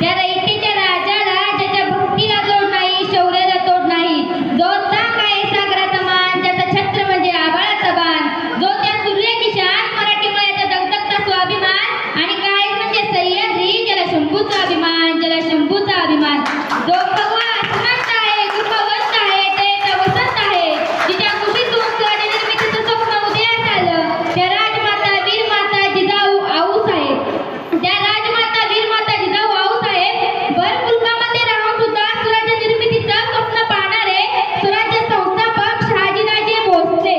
त्या रयतेच्या राजाला ज्याच्या भक्तीला जोड नाही, शौर्याला तोड नाही, जो ताक आहे सागराचा मान, ज्याचा छत्र म्हणजे आभाळाचा बाण, जो त्या सूर्याची शान, मराठी मुलाचा दगदगता स्वाभिमान आणि काय म्हणजे सह्याद्री, ज्याला शंभूचा अभिमान, ज्याला शंभूचा अभिमान, जो भगवा आसमंत आहे, कृपावंत आहे, दयेचा वसंत आहे, जिच्या कुशीतून स्वराज्य निर्मितीचं स्वप्न उदयास आलं, त्या राजमाता वीरमाता जिजाऊ आऊसाहेब, त्या राजमाता वीरमाता जिजाऊ आऊसाहेब भर मुलकामध्ये राहून सुद्धा स्वराज्य निर्मितीचं स्वप्न पाहणारे स्वराज्य संस्थापक शहाजीराजे भोसले,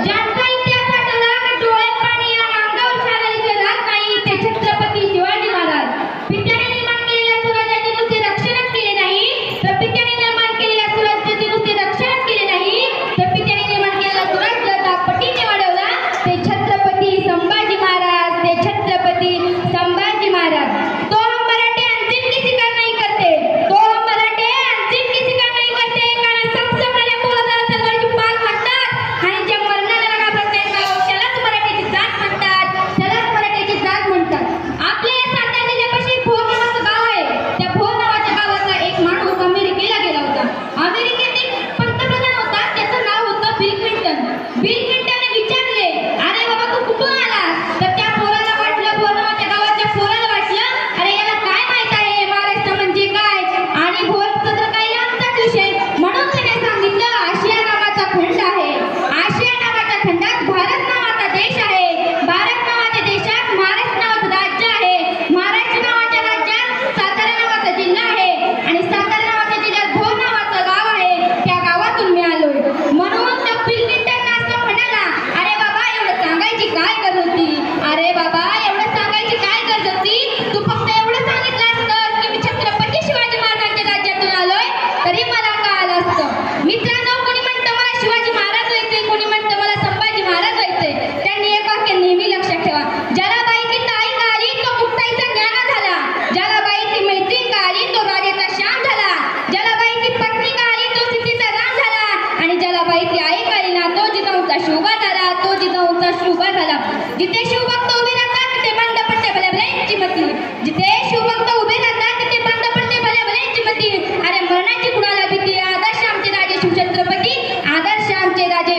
ज्यांचा इतिहास आठवला की डोळ्यात पाणी या अंगावर शालाईचे राहत नाही, ते छत्रपती शिवाजी महाराज. पित्याने निर्माण केलेल्या स्वराज्याचे नुसते रक्षणच केले नाही, तर पित्याने निर्माण केलेल्या स्वराज्याचे नुसते रक्षणच केले नाही, तर पित्याने निर्माण केलेला स्वराज्य दापटीने वाढवला, ते छत्रपती संभाजी महाराज, ते छत्रपती संभाजी महाराज. तो हम मराठे अंतिम किसी का नहीं करते, तो हम मराठे अंतिम किसी का नहीं करते, कारण संपणाऱ्या पोराला तलवारीची पाल म्हणतात आणि जे मरणाला घाबरत नाही त्यालाच मराठीची जात म्हणतात, त्यालाच मराठीची जात म्हणतात. आपल्या या सातारा जिल्ह्यापाशी भोर नावाचं गाव आहे. त्या भोर नावाच्या गावातला एक माणूस अमेरिकेला गेला होता. अमेरिकेत एक पंतप्रधान होता, त्याचं नाव होतं बिल क्लिंटन. बिल क्लिंटनने विचारले, अरे बाबा तू कुठून आलास? तर त्या पोराला वाटलं, भोर नावाच्या गावाच्या पोराला वाटलं, अरे याला काय माहित आहे महाराष्ट्र म्हणजे काय आणि भोरचं तर काही लांबचाच विषय. म्हणून त्याने सांगितलं, आशिया नावाचा खंड आहे, आशिया नावाच्या खंडात भारत नावाचा देश आहे, भारत नावाच्या देशात महाराष्ट्र नावाचं राज्य आहे, महाराष्ट्र नावाच्या राज्यात सातारा नावाचा जिल्हा आहे आणि सातारा नावाच्या जिल्ह्यात भोर नावाचं गाव आहे. त्या गावातून मी आलोय. म्हणून त्या बिल क्लिंटन असं म्हणाला, अरे बाबा एवढं सांगायची काय गरज होती, अरे बाबा एवढं सांगायची काय गरज होती, तू फक्त एवढं सांगितलं असतं की मी छत्रपती शिवाजी महाराजांच्या राज्यातून आलोय तरी मला कळालं असतं. मित्रांनो, कोणी म्हणतं मला शिवाजी महाराज व्हायचंय, कोणी म्हणतं मला संभाजी महाराज व्हायचंय. त्यांनी एक वाक्य नेहमी लक्षात ठेवा, ज्याला बाईची ताई कळाली तो मुक्ताईचा ज्ञाना झाला, ज्याला बाईची मैत्रीण कळाली तो राजाचा श्याम झाला, ज्याला बाईची पत्नी कळाली तो सीतेचा राम झाला आणि ज्याला बाईची आई कळली ना तो जिजाऊचा शिवबा झाला, तो जिजाऊचा शिवबा झाला. जिथे शिवभक्त उभे राहतात तिथे बंद पडते भल्याभल्यांची मती, जिथे शिवभक्त उभे राहतात तिथे बंद पडते भल्याभल्यांची मती. अरे मरणाची कुणाला भीती, आदर्श आमचे राजे शिवछत्रपती, आदर्श आमचे राजे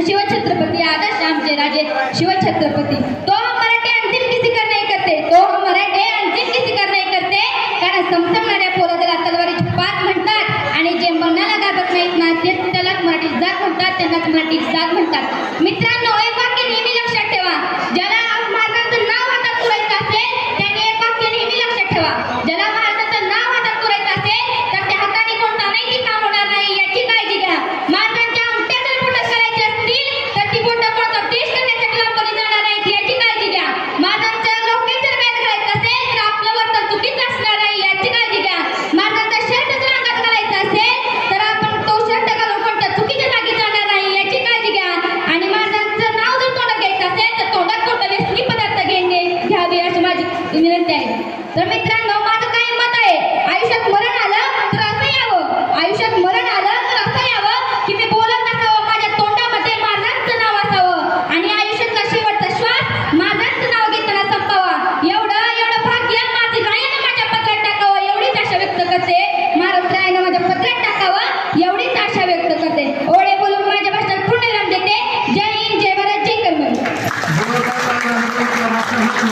शिवछत्रपती, आदर्श आमचे राजे शिवछत्रपती. तो हम मराठे अंतिम किसी का नहीं करते, तो हम मराठे अंतिम किसी का नहीं करते, कारण संपणाऱ्या पोराला तलवारीची पात म्हणतात आणि जे मरणाला घाबरत नाहीत ना ते त्यालाच मराठीची जात म्हणतात, त्यांनाच मराठीची जात म्हणतात. मित्रांनो, एक वाक्य नेहमी लक्षात ठेवा, ज्याला महाराजांचं नाव हातात पुरायचं असेल त्याने एक वाक्य नेहमी लक्षात ठेवा, ज्याला महाराजांचं नाव हातात पुरायचं असेल तर त्या हाताने कोणता नाही काम होणार नाही याची काळजी घ्या. महाराजांच्या अंगठ्या जर बोटं करायची असतील तर ती बोटं कोणता देश करण्यासाठी वापरली जाणार नाहीत याची काळजी घ्या. महाराजांच्या लोके जर वेद घालायचं असेल तर आपलं वर्तन चुकीचं असणार नाही याची काळजी घ्या. महाराजांचा शर्ट जर अंगात घालायचा असेल तर आपण तो शर्ट घालून कोणत्या चुकीच्या जागी जाणार नाही याची काळजी घ्या. आणि महाराजांचं नाव जर तोंडात घ्यायचं असेल तर तोंडात कोणता व्यसनी पदार्थ घ्यावे अशी माझी विनंती आहे. तर मित्रांनो,